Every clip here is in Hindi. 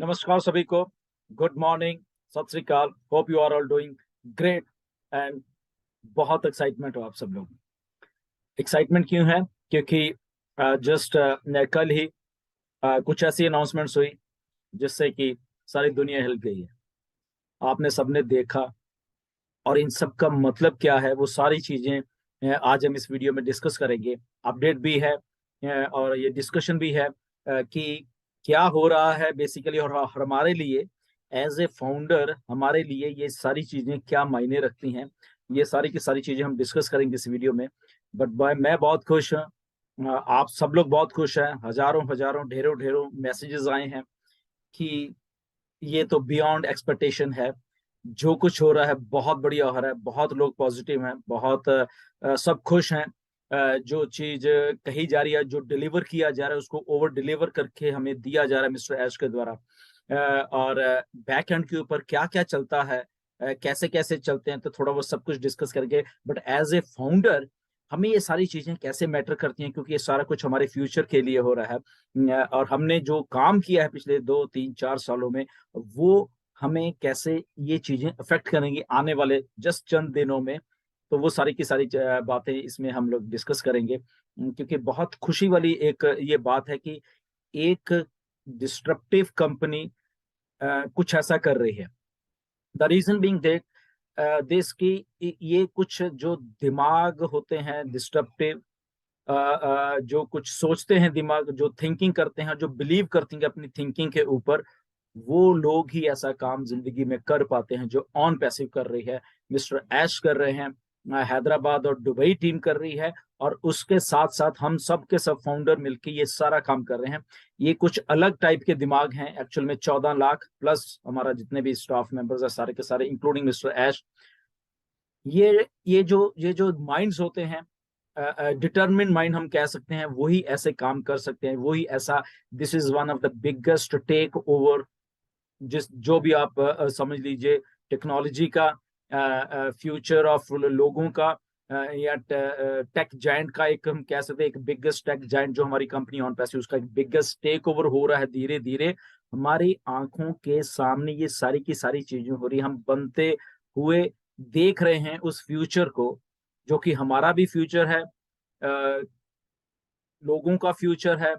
नमस्कार सभी को। गुड मॉर्निंग, सत श्री अकाल। Hope you are all doing great and बहुत एक्साइटमेंट हो आप सब लोग। एक्साइटमेंट क्यों है? क्योंकि जस्ट कल ही कुछ ऐसी अनाउंसमेंट्स हुई जिससे कि सारी दुनिया हिल गई है। आपने सबने देखा, और इन सब का मतलब क्या है वो सारी चीजें आज हम इस वीडियो में डिस्कस करेंगे। अपडेट भी है और ये डिस्कशन भी है कि क्या हो रहा है बेसिकली, और हमारे लिए एज ए फाउंडर हमारे लिए ये सारी चीजें क्या मायने रखती हैं। ये सारी की सारी चीजें हम डिस्कस करेंगे इस वीडियो में। बट मैं बहुत खुश हूँ, आप सब लोग बहुत खुश हैं। हजारों हजारों ढेरों ढेरों मैसेजेस आए हैं कि ये तो बियॉन्ड एक्सपेक्टेशन है। जो कुछ हो रहा है बहुत बढ़िया हो रहा है, बहुत लोग पॉजिटिव हैं, बहुत सब खुश हैं। जो चीज कही जा रही है, जो डिलीवर किया जा रहा है, उसको ओवर डिलीवर करके हमें दिया जा रहा है मिस्टर ऐश के द्वारा। और बैक एंड के ऊपर क्या क्या चलता है, कैसे कैसे चलते हैं, तो थोड़ा वो सब कुछ डिस्कस करेंगे। बट एज ए फाउंडर हमें ये सारी चीजें कैसे मैटर करती हैं, क्योंकि ये सारा कुछ हमारे फ्यूचर के लिए हो रहा है। और हमने जो काम किया है पिछले 2 3 4 सालों में, वो हमें कैसे ये चीजें अफेक्ट करेंगी आने वाले जस्ट चंद दिनों में। तो वो सारी की सारी बातें इसमें हम लोग डिस्कस करेंगे। क्योंकि बहुत खुशी वाली एक ये बात है कि एक डिस्ट्रप्टिव कंपनी कुछ ऐसा कर रही है। द रीजन बीइंग दैट देश की ये कुछ जो दिमाग होते हैं डिस्ट्रप्टिव, जो कुछ सोचते हैं, दिमाग जो थिंकिंग करते हैं, जो बिलीव करते हैं अपनी थिंकिंग के ऊपर, वो लोग ही ऐसा काम जिंदगी में कर पाते हैं जो ऑन पैसिव कर रही है। मिस्टर ऐश कर रहे हैं, हैदराबाद और दुबई टीम कर रही है, और उसके साथ साथ हम सब के सब फाउंडर मिलके ये सारा काम कर रहे हैं। ये कुछ अलग टाइप के दिमाग हैं। एक्चुअल में 14 लाख प्लस हमारा जितने भी स्टाफ मेंबर्स है सारे के सारे, इंक्लूडिंग मिस्टर ऐश, ये जो माइंड्स होते हैं, डिटरमिन माइंड हम कह सकते हैं, वही ऐसे काम कर सकते हैं, वही ऐसा। This is one of the biggest take over, जिस जो भी आप समझ लीजिए, टेक्नोलॉजी का फ्यूचर ऑफ लोगों का, या टेक जायंट का, एक हम कह सकते हैं एक बिगेस्ट टेक जायंट जो हमारी कंपनी ऑन पैसिव, उसका एक बिगेस्ट टेक ओवर हो रहा है धीरे धीरे हमारी आंखों के सामने। ये सारी की सारी चीजें हो रही, हम बनते हुए देख रहे हैं उस फ्यूचर को, जो कि हमारा भी फ्यूचर है, लोगों का फ्यूचर है,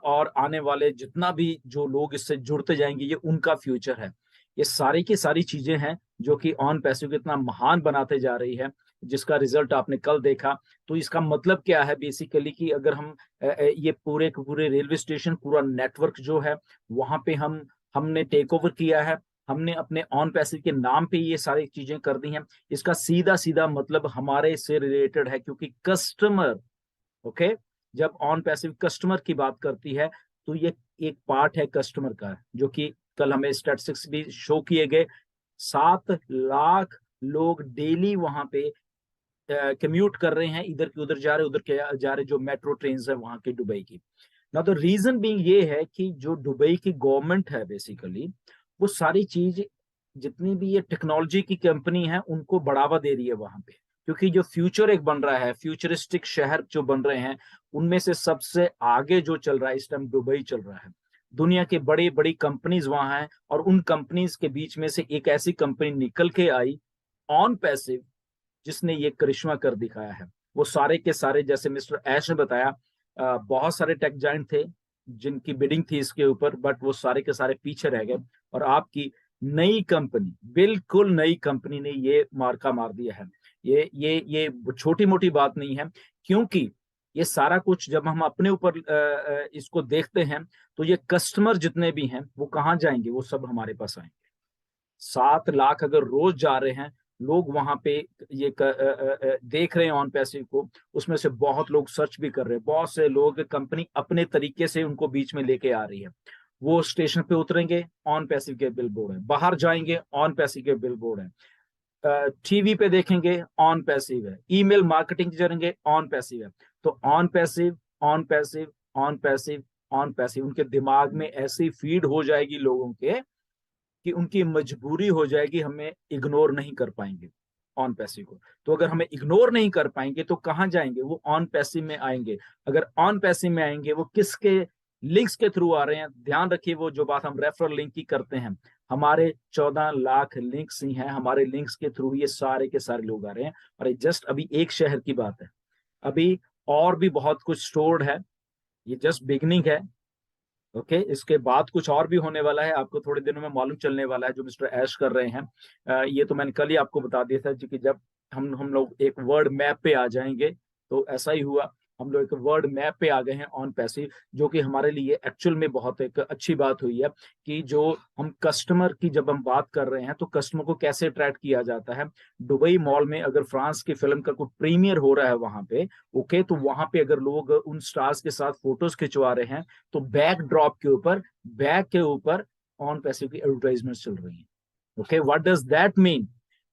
और आने वाले जितना भी जो लोग इससे जुड़ते जाएंगे ये उनका फ्यूचर है। ये सारी की सारी चीजें हैं जो कि ऑन पैसिव को इतना महान बनाते जा रही है, जिसका रिजल्ट आपने कल देखा। तो इसका मतलब क्या है बेसिकली कि अगर हम ये पूरे के पूरे रेलवे स्टेशन, पूरा नेटवर्क जो है वहां पे हमने टेक ओवर किया है, हमने अपने ऑन पैसिव के नाम पे ये सारी चीजें कर दी हैं। इसका सीधा सीधा मतलब हमारे से रिलेटेड है, क्योंकि कस्टमर, ओके, जब ऑन पैसिव कस्टमर की बात करती है तो ये एक पार्ट है कस्टमर का, जो कि कल हमें स्टैटिस्टिक्स भी शो किए गए। 7 लाख लोग डेली वहां पे कम्यूट कर रहे हैं, इधर के उधर जा रहे, उधर के जा रहे, जो मेट्रो ट्रेन है वहां की दुबई की। ना तो रीजन बीइंग ये है कि जो दुबई की गवर्नमेंट है बेसिकली, वो सारी चीज, जितनी भी ये टेक्नोलॉजी की कंपनी है उनको बढ़ावा दे रही है वहां पे। क्योंकि जो फ्यूचर एक बन रहा है, फ्यूचरिस्टिक शहर जो बन रहे हैं, उनमें से सबसे आगे जो चल रहा है इस टाइम दुबई चल रहा है। दुनिया की बड़ी बड़ी कंपनीज वहां हैं, और उन कंपनीज के बीच में से एक ऐसी कंपनी निकल के आई, ऑन पैसिव, जिसने ये करिश्मा कर दिखाया है। वो सारे के सारे, जैसे मिस्टर ऐश ने बताया, बहुत सारे टेक जायंट थे जिनकी बिडिंग थी इसके ऊपर, बट वो सारे के सारे पीछे रह गए, और आपकी नई कंपनी, बिल्कुल नई कंपनी ने ये मार्का मार दिया है। ये छोटी मोटी बात नहीं है, क्योंकि ये सारा कुछ जब हम अपने ऊपर इसको देखते हैं, तो ये कस्टमर जितने भी हैं वो कहाँ जाएंगे? वो सब हमारे पास आएंगे। 7 लाख अगर रोज जा रहे हैं लोग वहां पे, ये देख रहे हैं ऑन पैसिव को, उसमें से बहुत लोग सर्च भी कर रहे हैं, बहुत से लोग कंपनी अपने तरीके से उनको बीच में लेके आ रही है। वो स्टेशन पे उतरेंगे, ऑन पैसिव के बिल बोर्ड है, बाहर जाएंगे ऑन पैसिव के बिल बोर्ड है, टीवी पे देखेंगे ऑन पैसिव है, ईमेल मार्केटिंग करेंगे ऑन पैसिव है। तो on passive, on passive, on passive, on passive, उनके दिमाग में ऐसी फीड हो जाएगी लोगों के कि उनकी मजबूरी हो जाएगी, हमें इग्नोर नहीं कर पाएंगे ऑन पैसिव को। तो अगर हमें इग्नोर नहीं कर पाएंगे तो कहाँ जाएंगे? वो ऑन पैसिव में आएंगे। अगर ऑन पैसिव में आएंगे, वो किसके लिंक्स के थ्रू आ रहे हैं। ध्यान रखिए वो जो बात हम रेफरल लिंक की करते हैं, हमारे 14 लाख लिंक्स ही हैं, हमारे लिंक्स के थ्रू ये सारे के सारे लोग आ रहे हैं। और ये जस्ट अभी एक शहर की बात है, अभी और भी बहुत कुछ स्टोर्ड है, ये जस्ट बिगनिंग है। ओके, इसके बाद कुछ और भी होने वाला है, आपको थोड़े दिनों में मालूम चलने वाला है जो मिस्टर ऐश कर रहे हैं। ये तो मैंने कल ही आपको बता दिया था कि जब हम लोग एक वर्ड मैप पे आ जाएंगे, तो ऐसा ही हुआ। हम लोग एक वर्ड मैप पे आ गए हैं ऑन पैसिव, जो कि हमारे लिए एक्चुअल में बहुत एक अच्छी बात हुई है कि जो हम कस्टमर की जब हम बात कर रहे हैं तो कस्टमर को कैसे अट्रैक्ट किया जाता है। दुबई मॉल में अगर फ्रांस की फिल्म का कोई प्रीमियर हो रहा है वहां पे, ओके, तो वहां पे अगर लोग उन स्टार्स के साथ फोटोज खिंचवा रहे हैं, तो बैकड्रॉप के ऊपर, बैक के ऊपर ऑन पैसिव की एडवर्टाइजमेंट चल रही है। Okay, what does that mean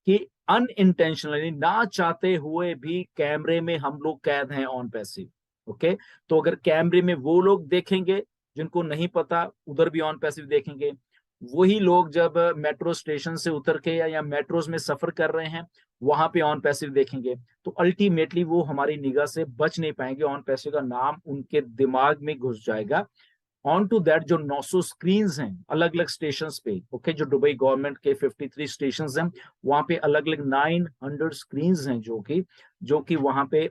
कि अनइंटेंशनली, ना चाहते हुए भी कैमरे में हम लोग कैद हैं ऑन पैसिव। ओके, तो अगर कैमरे में वो लोग देखेंगे जिनको नहीं पता, उधर भी ऑन पैसिव देखेंगे। वही लोग जब मेट्रो स्टेशन से उतर के या मेट्रोज में सफर कर रहे हैं, वहां पे ऑन पैसिव देखेंगे, तो अल्टीमेटली वो हमारी निगाह से बच नहीं पाएंगे, ऑन पैसिव का नाम उनके दिमाग में घुस जाएगा। ऑन टू दैट जो 900 स्क्रीन हैं अलग अलग स्टेशन पे, ओके, जो दुबई गवर्नमेंट के 53 स्टेशन हैं, वहां पे अलग अलग 900 स्क्रीन हैं जो कि वहां पे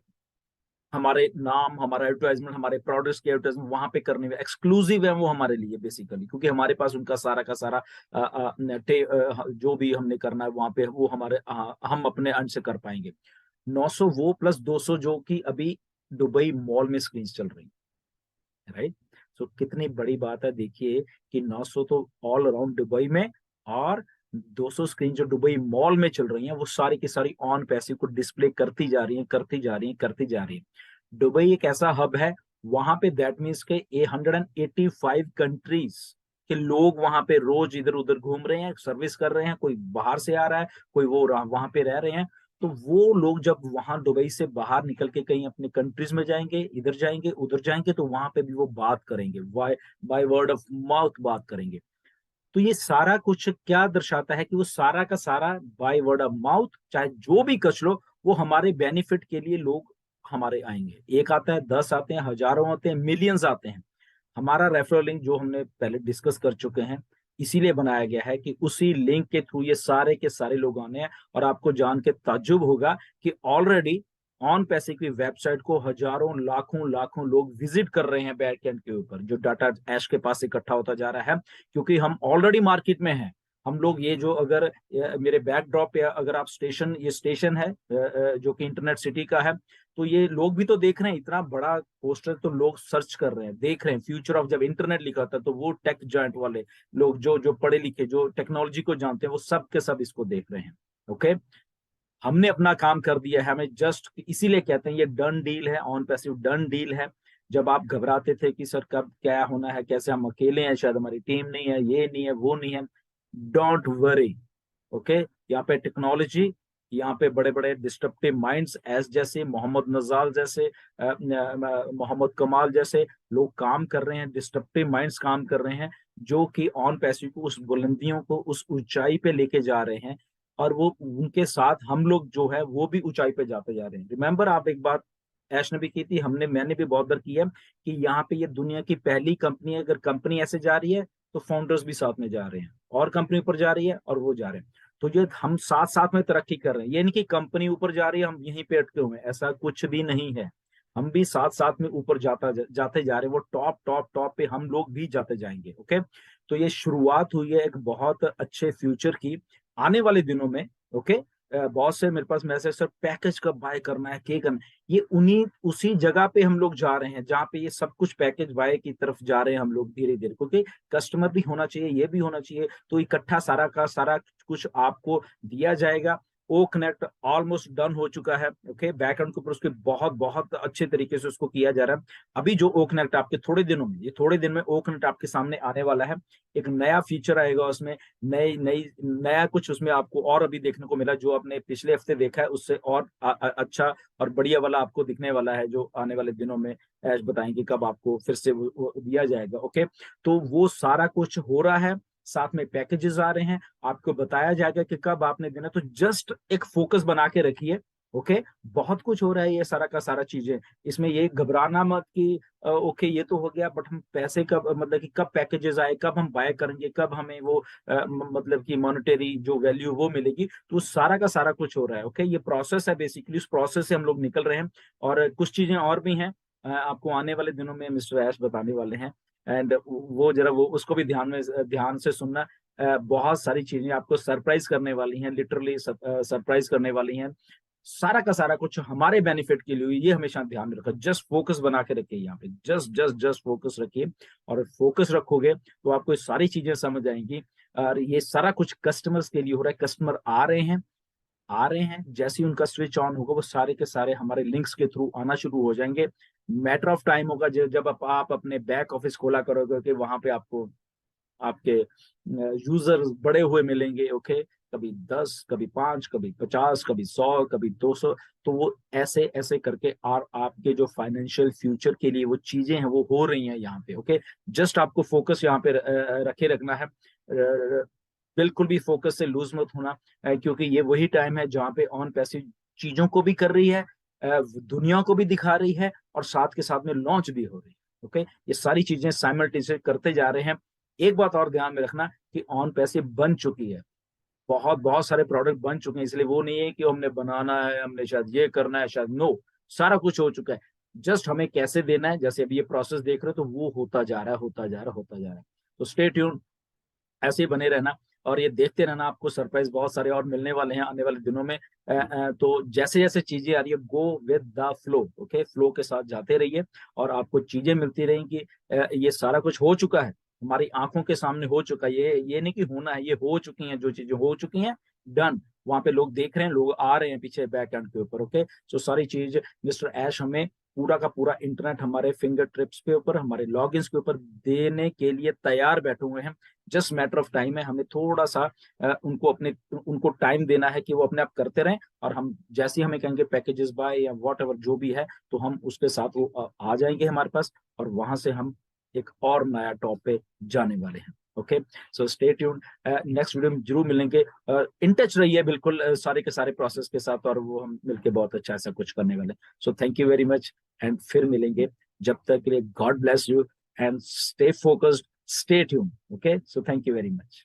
हमारे नाम, हमारा एडवर्टाइजमेंट, हमारे प्रोडक्ट्स की एडवर्टाइजमेंट वहां पे करने में एक्सक्लूसिव है वो हमारे लिए बेसिकली, क्योंकि हमारे पास उनका सारा का सारा जो भी हमने करना है वहां पे वो हमारे हम अपने अंश से कर पाएंगे। 900 वो प्लस 200 जो कि अभी दुबई मॉल में स्क्रीन चल रही है, राइट। सो कितनी बड़ी बात है, देखिए कि 900 तो ऑल अराउंड दुबई में, और 200 स्क्रीन जो दुबई मॉल में चल रही हैं वो सारी की सारी ऑन पैसिव को डिस्प्ले करती जा रही हैं, करती जा रही हैं, करती जा रही हैं। दुबई एक ऐसा हब है, वहां पे दैट मीन्स के 185 कंट्रीज के लोग वहां पे रोज इधर उधर घूम रहे हैं, सर्विस कर रहे हैं, कोई बाहर से आ रहा है, कोई वो वहां पे रह रहे हैं। तो वो लोग जब वहां दुबई से बाहर निकल के कहीं अपने कंट्रीज में जाएंगे, इधर जाएंगे उधर जाएंगे, तो वहां पे भी वो बात करेंगे, बाय वर्ड ऑफ माउथ बात करेंगे। तो ये सारा कुछ क्या दर्शाता है कि वो सारा का सारा बाय वर्ड ऑफ माउथ, चाहे जो भी कच लो, वो हमारे बेनिफिट के लिए लोग हमारे आएंगे। एक आता है, 10 आते हैं, हजारों आते हैं, मिलियंस आते हैं। हमारा रेफरल लिंक जो हमने पहले डिस्कस कर चुके हैं, इसीलिए बनाया गया है कि उसी लिंक के थ्रू ये सारे के सारे लोग आने हैं। और आपको जान के ताज्जुब होगा कि ऑलरेडी ऑन पैसे की वेबसाइट को हजारों लाखों लाखों लोग विजिट कर रहे हैं बैकएंड के ऊपर, जो डाटा ऐश के पास इकट्ठा होता जा रहा है, क्योंकि हम ऑलरेडी मार्केट में हैं। हम लोग ये जो अगर मेरे बैकड्रॉप पे अगर आप स्टेशन, ये स्टेशन है जो कि इंटरनेट सिटी का है, तो ये लोग भी तो देख रहे हैं, इतना बड़ा पोस्टर तो लोग सर्च कर रहे हैं, देख रहे हैं। फ्यूचर ऑफ जब इंटरनेट लिखा था तो वो टेक जॉइंट वाले लोग जो जो पढ़े लिखे, जो टेक्नोलॉजी को जानते हैं, वो सब के सब इसको देख रहे हैं। ओके, हमने अपना काम कर दिया है, हमें जस्ट इसीलिए कहते हैं ये डन डील है, ऑन पैसिव डन डील है। जब आप घबराते थे कि सर कब क्या होना है, कैसे, हम अकेले हैं, शायद हमारी टीम नहीं है, ये नहीं है, वो नहीं है, डोंट वरी। ओके, यहाँ पे टेक्नोलॉजी, यहाँ पे बड़े बड़े डिस्ट्रप्टिव माइंड्स एस जैसे मोहम्मद नजाल जैसे, मोहम्मद कमाल जैसे लोग काम कर रहे हैं, डिस्ट्रप्टिव माइंड्स काम कर रहे हैं, जो कि ऑन पैसिव को उस बुलंदियों को, उस ऊंचाई पे लेके जा रहे हैं। और वो उनके साथ हम लोग जो है वो भी ऊंचाई पे जाते जा रहे हैं। रिमेंबर, आप एक बात ऐश ने भी की थी, मैंने भी बहुत बार की है, कि यहाँ पे ये दुनिया की पहली कंपनी है। अगर कंपनी ऐसे जा रही है तो फाउंडर्स भी साथ में जा रहे हैं, और कंपनी ऊपर जा रही है और वो जा रहे हैं। तो ये हम साथ साथ में तरक्की कर रहे हैं, ये नहीं कि कंपनी ऊपर जा रही है हम यहीं पे अटके हुए हैं, ऐसा कुछ भी नहीं है। हम भी साथ साथ में ऊपर जाते जा रहे हैं, वो टॉप टॉप टॉप पे हम लोग भी जाते जाएंगे। ओके, तो ये शुरुआत हुई है एक बहुत अच्छे फ्यूचर की आने वाले दिनों में। ओके, बहुत से मेरे पास मैसेज, सर पैकेज कब बाय करना है, क्या करना है, ये उन्हीं उसी जगह पे हम लोग जा रहे हैं जहाँ पे ये सब कुछ पैकेज बाय की तरफ जा रहे हैं हम लोग धीरे धीरे, क्योंकि कस्टमर भी होना चाहिए, ये भी होना चाहिए, तो इकट्ठा सारा का सारा कुछ आपको दिया जाएगा। ओ कनेक्ट ऑलमोस्ट डन हो चुका है। ओके, बैकएंड के ऊपर उसके बहुत बहुत अच्छे तरीके से उसको किया जा रहा है। अभी जो ओ कनेक्ट आपके थोड़े दिनों में, ये थोड़े दिन में ओ कनेक्ट आपके सामने आने वाला है। एक नया फीचर आएगा उसमें, नई नई नया कुछ उसमें आपको और अभी देखने को मिला, जो आपने पिछले हफ्ते देखा है उससे और अच्छा और बढ़िया वाला आपको दिखने वाला है, जो आने वाले दिनों में ऐश बताएंगे कब आपको फिर से वो दिया जाएगा। ओके, तो वो सारा कुछ हो रहा है, साथ में पैकेजेस आ रहे हैं, आपको बताया जाएगा कि कब आपने देना। तो जस्ट एक फोकस बना के रखिए, ओके। बहुत कुछ हो रहा है, ये सारा का सारा चीजें। इसमें ये घबराना मत कि ओके ये तो हो गया, बट हम पैसे कब, मतलब कि कब पैकेजेस आए, कब हम बाय करेंगे, कब हमें वो मतलब कि मॉनेटरी जो वैल्यू वो मिलेगी, तो सारा का सारा कुछ हो रहा है। ओके, ये प्रोसेस है बेसिकली, उस प्रोसेस से हम लोग निकल रहे हैं। और कुछ चीजें और भी हैं, आपको आने वाले दिनों में मिस्टर ऐश बताने वाले हैं। एंड वो जरा वो उसको भी ध्यान से सुनना। बहुत सारी चीजें आपको सरप्राइज करने वाली हैं, लिटरली सरप्राइज करने वाली हैं। सारा का सारा कुछ हमारे बेनिफिट के लिए हुई, ये हमेशा ध्यान में रखो। जस्ट फोकस बना के रखिए यहाँ पे, जस्ट जस्ट जस्ट फोकस रखिए। और फोकस रखोगे तो आपको ये सारी चीजें समझ आएंगी। और ये सारा कुछ कस्टमर्स के लिए हो रहा है। कस्टमर आ रहे हैं, आ रहे हैं, जैसे ही उनका स्विच ऑन होगा वो सारे के सारे हमारे लिंक्स के थ्रू आना शुरू हो जाएंगे। मैटर ऑफ टाइम होगा जब आप अपने बैक ऑफिस खोला करोगे कि वहां पे आपको आपके यूजर्स बड़े हुए मिलेंगे। ओके, कभी 10, कभी 5, कभी 50, कभी 100, कभी 200। तो वो ऐसे ऐसे करके, और आपके जो फाइनेंशियल फ्यूचर के लिए वो चीजें हैं वो हो रही हैं यहाँ पे। ओके, जस्ट आपको फोकस यहाँ पे रखे रखना है। बिल्कुल भी फोकस से लूज मत होना, क्योंकि ये वही टाइम है जहाँ पे ऑन पैसिव चीजों को भी कर रही है, दुनिया को भी दिखा रही है, और साथ के साथ में लॉन्च भी हो रही है। ओके, ये सारी चीजें साइमल्टेनियसली करते जा रहे हैं। एक बात और ध्यान में रखना कि ऑन पैसिव बन चुकी है, बहुत बहुत सारे प्रोडक्ट बन चुके हैं, इसलिए वो नहीं है कि हमने बनाना है, हमने शायद ये करना है, शायद नो, सारा कुछ हो चुका है। जस्ट हमें कैसे देना है, जैसे अभी ये प्रोसेस देख रहे हो, तो वो होता जा रहा है, होता जा रहा है, होता जा रहा है। तो स्टे ट्यून, ऐसे ही बने रहना, और ये देखते रहना। आपको सरप्राइज बहुत सारे और मिलने वाले हैं आने वाले दिनों में। तो जैसे जैसे चीजें आ रही है, go with the flow. Okay, flow के साथ जाते रहिए, और आपको चीजें मिलती रहेंगी। ये सारा कुछ हो चुका है, हमारी आंखों के सामने हो चुका है। ये नहीं कि होना है, ये हो चुकी हैं, जो चीजें हो चुकी हैं, डन। वहां पे लोग देख रहे हैं, लोग आ रहे हैं पीछे बैक एंड के ऊपर। ओके, सो सारी चीज मिस्टर ऐश हमें पूरा का पूरा इंटरनेट हमारे फिंगर ट्रिप्स के ऊपर, हमारे लॉगिन्स के ऊपर देने के लिए तैयार बैठे हुए हैं। जस्ट मैटर ऑफ टाइम है, हमें थोड़ा सा उनको टाइम देना है कि वो अपने आप करते रहें। और हम जैसे ही हमें कहेंगे पैकेजेस बाय या वॉट एवर जो भी है, तो हम उसके साथ वो आ जाएंगे हमारे पास, और वहां से हम एक और नया टॉप पे जाने वाले हैं। Okay, so stay tuned, next video में जरूर मिलेंगे। इन टच रहिए बिल्कुल, सारे के सारे प्रोसेस के साथ, और वो हम मिलके बहुत अच्छा ऐसा कुछ करने वाले। So thank you very much, and फिर मिलेंगे। जब तक के लिए God bless you, and stay focused, stay tuned. Okay, so thank you very much.